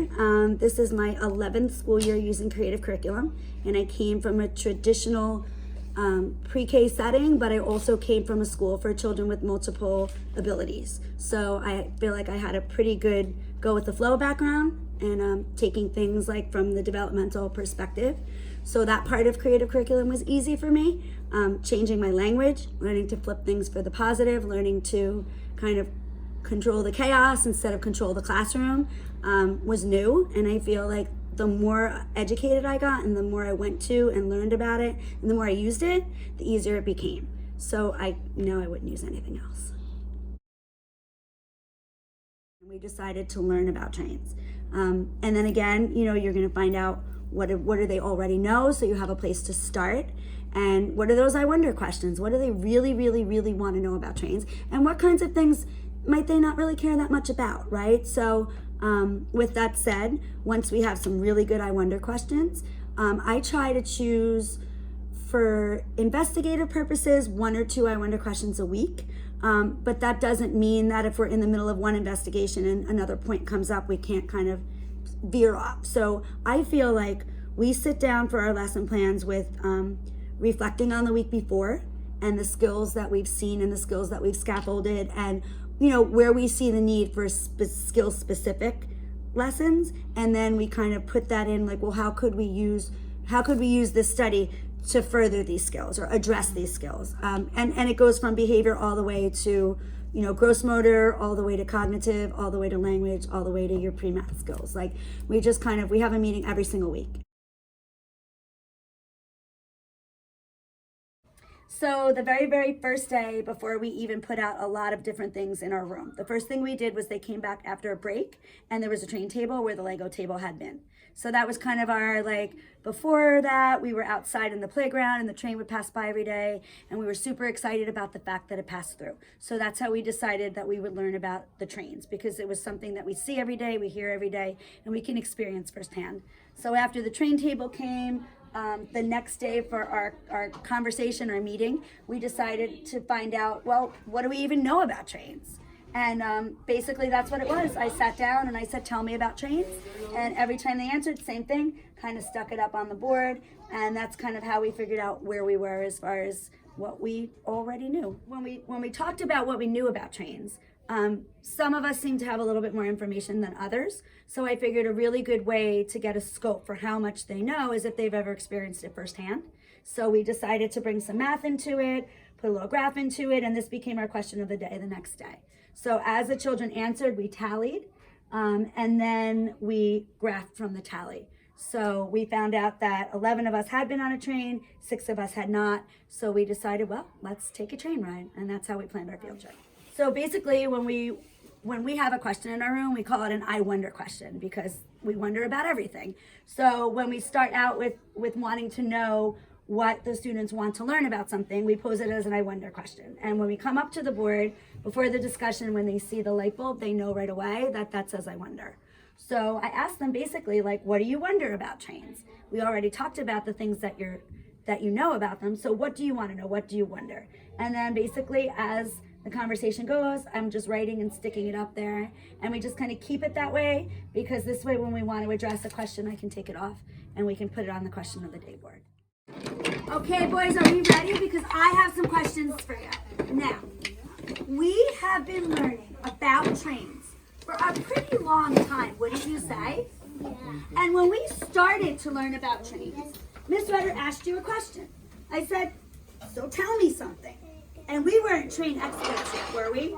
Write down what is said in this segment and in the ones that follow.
Centenary. This is my 11th school year using creative curriculum, and I came from a traditional pre-K setting, but I also came from a school for children with multiple abilities. So I feel like I had a pretty good go with the flow background and taking things like from the developmental perspective. So that part of creative curriculum was easy for me. Changing my language, learning to flip things for the positive, learning to kind of control the chaos instead of control the classroom was new. And I feel like the more educated I got and the more I went to and learned about it and the more I used it, the easier it became. So I know I wouldn't use anything else. We decided to learn about trains. And then again, you know, you're gonna find out what do they already know, so you have a place to start. And what are those I wonder questions? What do they really, really, really want to know about trains? And what kinds of things might they not really care that much about, right? So with that said, once we have some really good I wonder questions, I try to choose, for investigative purposes, 1 or 2 I wonder questions a week. But that doesn't mean that if we're in the middle of one investigation and another point comes up, we can't kind of veer off. So I feel like we sit down for our lesson plans with reflecting on the week before and the skills that we've seen and the skills that we've scaffolded, and you know, where we see the need for skill specific lessons. And then we kind of put that in, like, well, how could we use this study to further these skills or address these skills? And it goes from behavior all the way to, you know, gross motor, all the way to cognitive, all the way to language, all the way to your pre-math skills. Like, we just kind of, we have a meeting every single week. So the very, very first day, before we even put out a lot of different things in our room, the first thing we did was they came back after a break and there was a train table where the Lego table had been. So that was kind of our, like, before that, we were outside in the playground and the train would pass by every day, and we were super excited about the fact that it passed through. So that's how we decided that we would learn about the trains, because it was something that we see every day, we hear every day, and we can experience firsthand. So after the train table came, the next day for our conversation, our meeting, we decided to find out, well, what do we even know about trains? And basically that's what it was. I sat down and I said, tell me about trains. And every time they answered, same thing, kind of stuck it up on the board. And that's kind of how we figured out where we were as far as what we already knew. When we talked about what we knew about trains, some of us seem to have a little bit more information than others. So I figured a really good way to get a scope for how much they know is if they've ever experienced it firsthand. So we decided to bring some math into it, put a little graph into it, and this became our question of the day the next day. So as the children answered, we tallied, and then we graphed from the tally. So we found out that 11 of us had been on a train, 6 of us had not. So we decided, well, let's take a train ride, and that's how we planned our field trip. So basically, when we have a question in our room, we call it an I wonder question, because we wonder about everything. So when we start out with wanting to know what the students want to learn about something, we pose it as an I wonder question. And when we come up to the board before the discussion, when they see the light bulb, they know right away that says I wonder. So I asked them basically, like, what do you wonder about trains? We already talked about the things that you know about them. So what do you want to know? What do you wonder? And then basically, as the conversation goes, I'm just writing and sticking it up there, and we just kind of keep it that way, because this way when we want to address a question, I can take it off and we can put it on the question of the day board. Okay, boys, are you ready? Because I have some questions for you. Now, we have been learning about trains for a pretty long time, wouldn't you say? Yeah. And when we started to learn about trains, Miss Rutter asked you a question. I said, so tell me something. And we weren't train experts yet, were we?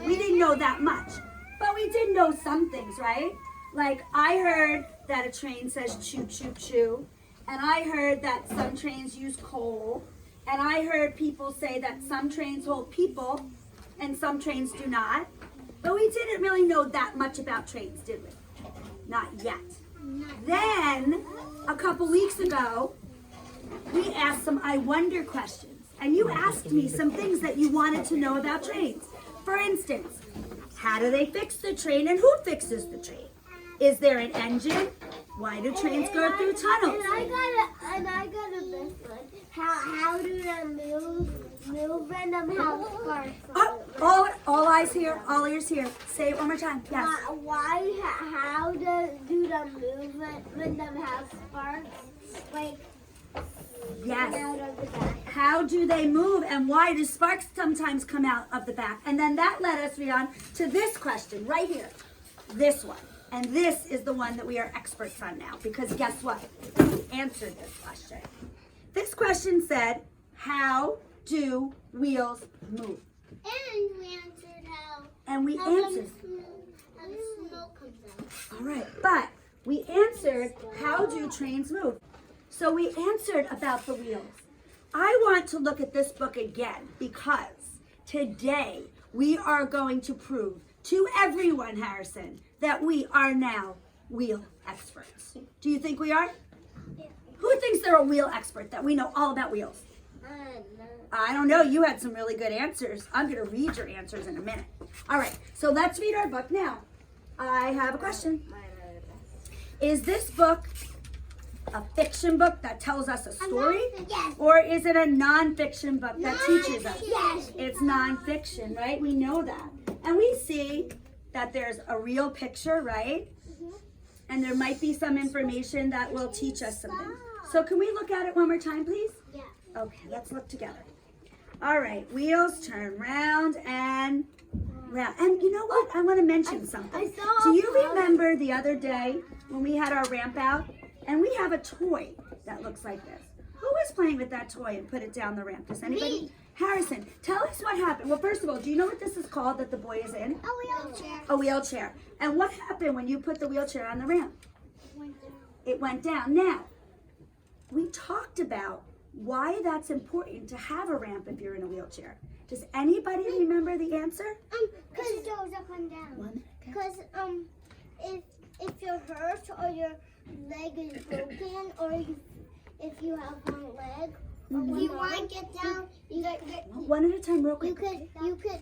We didn't know that much. But we did know some things, right? Like, I heard that a train says choo, choo, choo. And I heard that some trains use coal. And I heard people say that some trains hold people and some trains do not. But we didn't really know that much about trains, did we? Not yet. Then, a couple weeks ago, we asked some I wonder questions. And you asked me some things that you wanted to know about trains. For instance, how do they fix the train and who fixes the train? Is there an engine? Why do trains go through tunnels? And I got a best one. How do they move and how cars All eyes here, all ears here. Say it one more time. Yes. How do them move when them have sparks? Like, Yes. out of the back. How do they move and why do sparks sometimes come out of the back? And then that led us, Rian, to this question right here. This one. And this is the one that we are experts on now because guess what? We answered this question. This question said, how do wheels move? And we answered how. And we How answered. how the smoke comes out. All right, but we answered, how do trains move? So we answered about the wheels. I want to look at this book again because today we are going to prove to everyone, Harrison, that we are now wheel experts. Do you think we are? Yeah. Who thinks they're a wheel expert, that we know all about wheels? I don't know. You had some really good answers. I'm going to read your answers in a minute. All right, so let's read our book now. I have a question. Is this book a fiction book that tells us a story? Yes. Or is it a nonfiction book that teaches us? Yes. It's nonfiction, right? We know that. And we see that there's a real picture, right? And there might be some information that will teach us something. So can we look at it one more time, please? Yeah. Okay, let's look together. All right, wheels turn round and round. And you know what? I want to mention something. Do you remember the other day when we had our ramp out? And we have a toy that looks like this. Who was playing with that toy and put it down the ramp? Does anybody? Me. Harrison, tell us what happened. Well, first of all, do you know what this is called that the boy is in? A wheelchair. A wheelchair. And what happened when you put the wheelchair on the ramp? It went down. Now, we talked about why that's important to have a ramp if you're in a wheelchair. Does anybody remember the answer? Because it goes up and down. 1 minute. Because if you're hurt or your leg is broken or if you have one leg, if you want to get down, you get One at a time, real quick. you could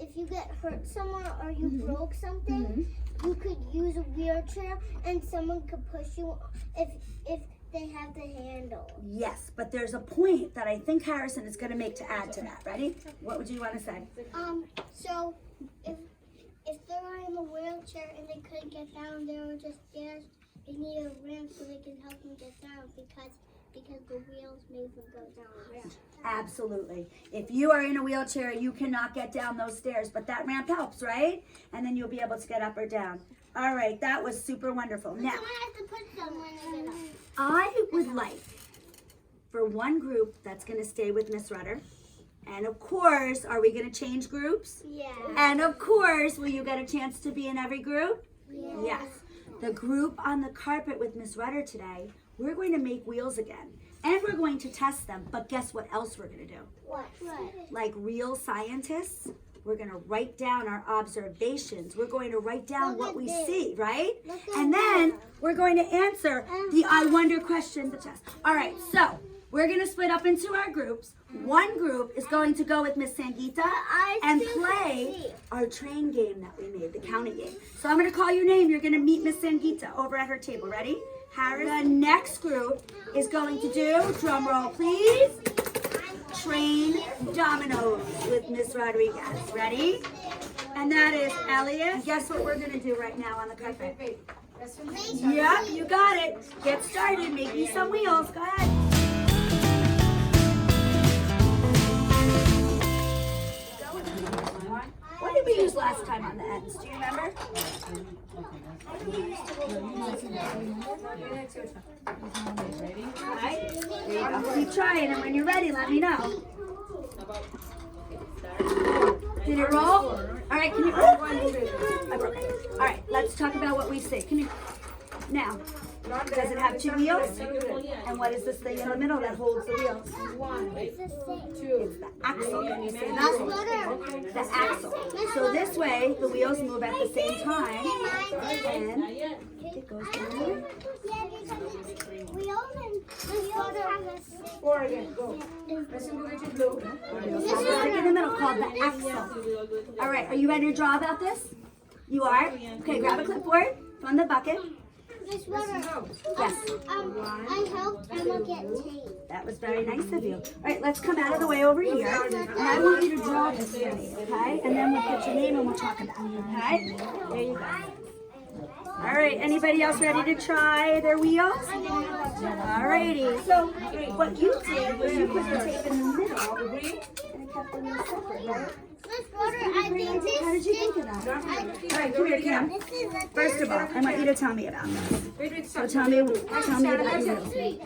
if you get hurt somewhere or you broke something, you could use a wheelchair and someone could push you if they have the handle. Yes, but there's a point that I think Harrison is going to make to add to that. Ready? What would you want to say? So if they're in a wheelchair and they couldn't get down, they were just stairs. They need a ramp so they can help them get down because the wheels made them go down the ramp. Absolutely. If you are in a wheelchair, you cannot get down those stairs, but that ramp helps, right? And then you'll be able to get up or down. All right, that was super wonderful. Now, I have to put them when I get up. I would like for one group that's going to stay with Miss Rudder. And of course, are we going to change groups? Yeah. And of course, will you get a chance to be in every group? Yeah. Yes. The group on the carpet with Miss Rudder today, we're going to make wheels again. And we're going to test them. But guess what else we're going to do? What? Like real scientists, we're going to write down our observations. We're going to write down Look what at we this. see, right? Look at And then that. we're going to answer the I wonder question, the test. All right, so we're going to split up into our groups. One group is going to go with Miss Sangeeta and play our train game that we made, the counting game. So I'm going to call your name. You're going to meet Miss Sangeeta over at her table. Ready? Harry. The next group is going to do, drum roll please, train dominoes with Miss Rodriguez. Ready? And that is Elliot. And guess what we're going to do right now on the carpet? Yep, you got it. Get started. Make me some wheels. Go ahead. What did we use last time on the ends? Do you remember? All right. There you go. Keep trying, and when you're ready, let me know. Did it roll? All right, can you roll? I broke it. All right, let's talk about what we see. Can you? Now, does it have two wheels? And what is this thing in the middle that holds the wheels? It's the same. It's the axle. Can you say that? The axle. So this way, the wheels move at the same time, and it goes down. We all have a same. Oregon, go. This is like in the middle called the axle. All right, are you ready to draw about this? You are? Okay, grab a clipboard from the bucket. Miss Rudder, Yes. I helped Emma get tape. That was very nice of you. All right, let's come out of the way over here. And I want you to draw this for me, okay? And then we'll put your name and we'll talk about it, okay? There you go. All right, anybody else ready to try their wheels? Alrighty, so what you did was you put the tape in the middle and kept the wheels separate, right? How did you think of that? All right, come here, Cam. First of all, I want you to tell me about this. So tell me about your wheels. You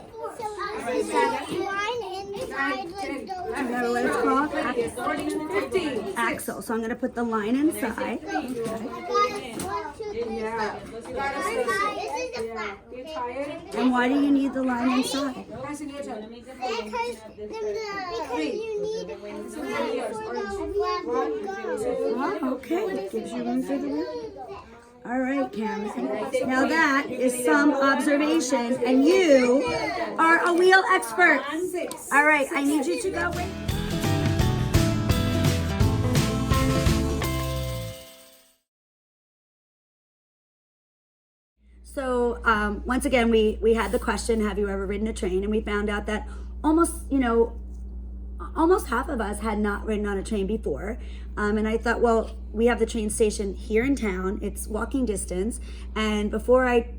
know what it's called? Axle. So I'm going to put the line inside. And why do you need the line inside? Because you need room for the flag to go. Oh, okay. Gives you room for the wheel. All right, Cam. Now that is some observation, and you are a wheel expert. All right, I need you to go with. So once again, we had the question, have you ever ridden a train? And we found out that almost half of us had not ridden on a train before. And I thought, well, we have the train station here in town. It's walking distance. And before I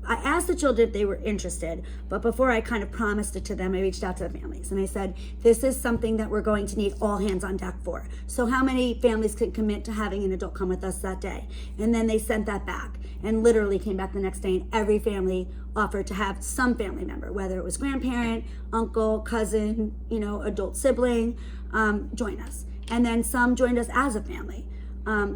asked the children if they were interested, but before I kind of promised it to them, I reached out to the families and I said, this is something that we're going to need all hands on deck for. So how many families could commit to having an adult come with us that day? And then they sent that back and literally came back the next day, and every family offered to have some family member, whether it was grandparent, uncle, cousin, adult sibling, join us. And then some joined us as a family.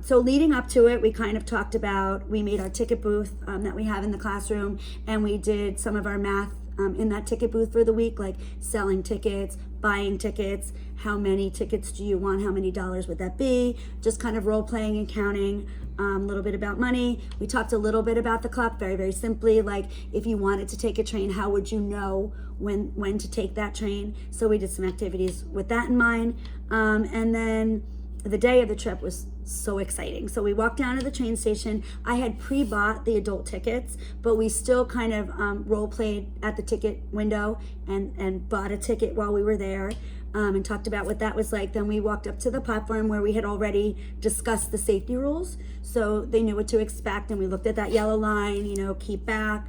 So leading up to it, we kind of talked about, we made our ticket booth that we have in the classroom, and we did some of our math in that ticket booth for the week, like selling tickets, buying tickets, how many tickets do you want, how many dollars would that be, just kind of role playing and counting, a little bit about money. We talked a little bit about the clock, very, very simply, like if you wanted to take a train, how would you know when to take that train? So we did some activities with that in mind. And then the day of the trip was so exciting. So we walked down to the train station. I had pre-bought the adult tickets, but we still kind of role played at the ticket window and bought a ticket while we were there, and talked about what that was like. Then we walked up to the platform where we had already discussed the safety rules, so they knew what to expect. And we looked at that yellow line, keep back.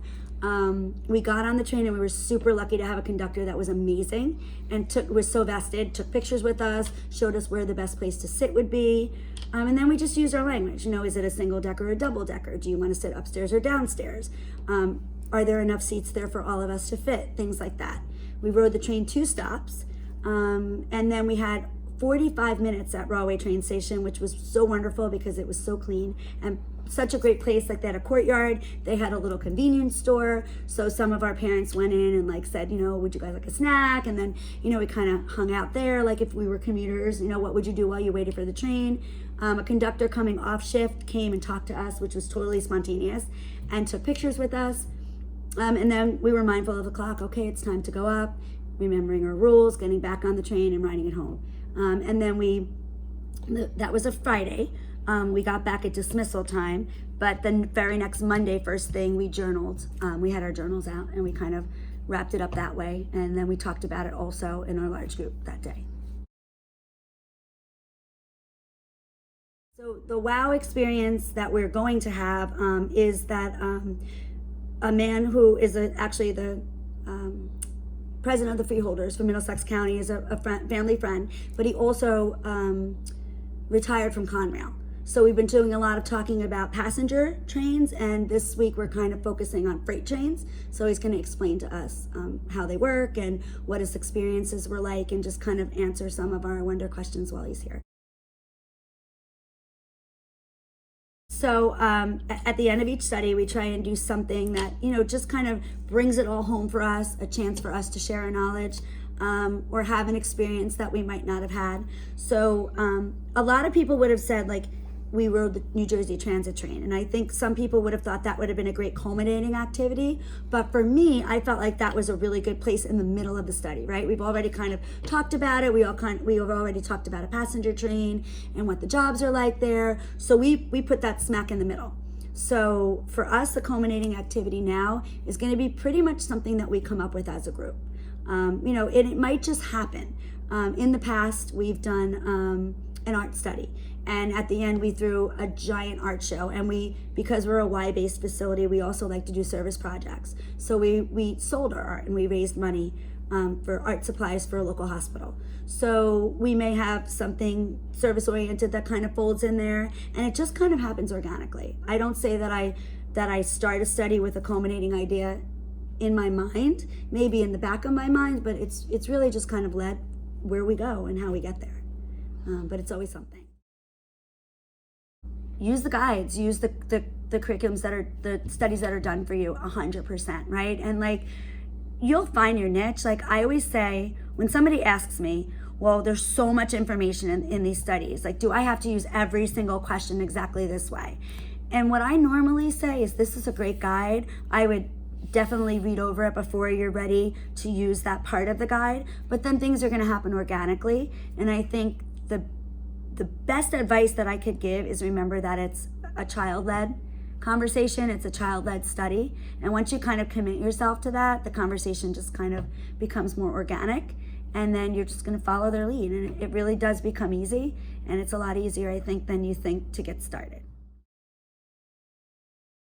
We got on the train, and we were super lucky to have a conductor that was amazing and was so vested, took pictures with us, showed us where the best place to sit would be. And then we just used our language. Is it a single decker or a double decker? Do you want to sit upstairs or downstairs? Are there enough seats there for all of us to fit? Things like that. We rode the train 2 stops, and then we had 45 minutes at Rahway train station, which was so wonderful because it was so clean and such a great place. Like, they had a courtyard, they had a little convenience store, so some of our parents went in and said, would you guys like a snack? And then we kind of hung out there, like if we were commuters, what would you do while you waited for the train? A conductor coming off shift came and talked to us, which was totally spontaneous, and took pictures with us. And then we were mindful of the clock. Okay, it's time to go up, remembering our rules, getting back on the train and riding it home. And then that was a Friday. We got back at dismissal time, but the very next Monday, first thing, we journaled. We had our journals out, and we kind of wrapped it up that way. And then we talked about it also in our large group that day. So the WOW experience that we're going to have is that a man who is actually the president of the Freeholders for Middlesex County is a family friend, but he also retired from Conrail. So we've been doing a lot of talking about passenger trains, and this week we're kind of focusing on freight trains. So he's going to explain to us how they work and what his experiences were like, and just kind of answer some of our wonder questions while he's here. So at the end of each study, we try and do something that, just kind of brings it all home for us, a chance for us to share our knowledge, or have an experience that we might not have had. So a lot of people would have said, we rode the New Jersey Transit train, and I think some people would have thought that would have been a great culminating activity, but for me, I felt like that was a really good place in the middle of the study, right? We've already kind of talked about it. We have already talked about a passenger train and what the jobs are like there, so we put that smack in the middle. So for us, the culminating activity now is going to be pretty much something that we come up with as a group. It might just happen. In the past, we've done an art study, And at the end, we threw a giant art show. And because we're a Y-based facility, we also like to do service projects. So we sold our art and we raised money for art supplies for a local hospital. So we may have something service-oriented that kind of folds in there, and it just kind of happens organically. I don't say that I start a study with a culminating idea in my mind, maybe in the back of my mind, but it's really just kind of led where we go and how we get there. But it's always something. Use the guides, use the curriculums that are, the studies that are done for you 100%, right? And like, you'll find your niche. Like I always say, when somebody asks me, well, there's so much information in these studies, like, do I have to use every single question exactly this way? And what I normally say is, this is a great guide. I would definitely read over it before you're ready to use that part of the guide, but then things are gonna happen organically. And I think the best advice that I could give is remember that it's a child-led conversation, it's a child-led study. And once you kind of commit yourself to that, the conversation just kind of becomes more organic, and then you're just gonna follow their lead. And it really does become easy, and it's a lot easier, I think, than you think to get started.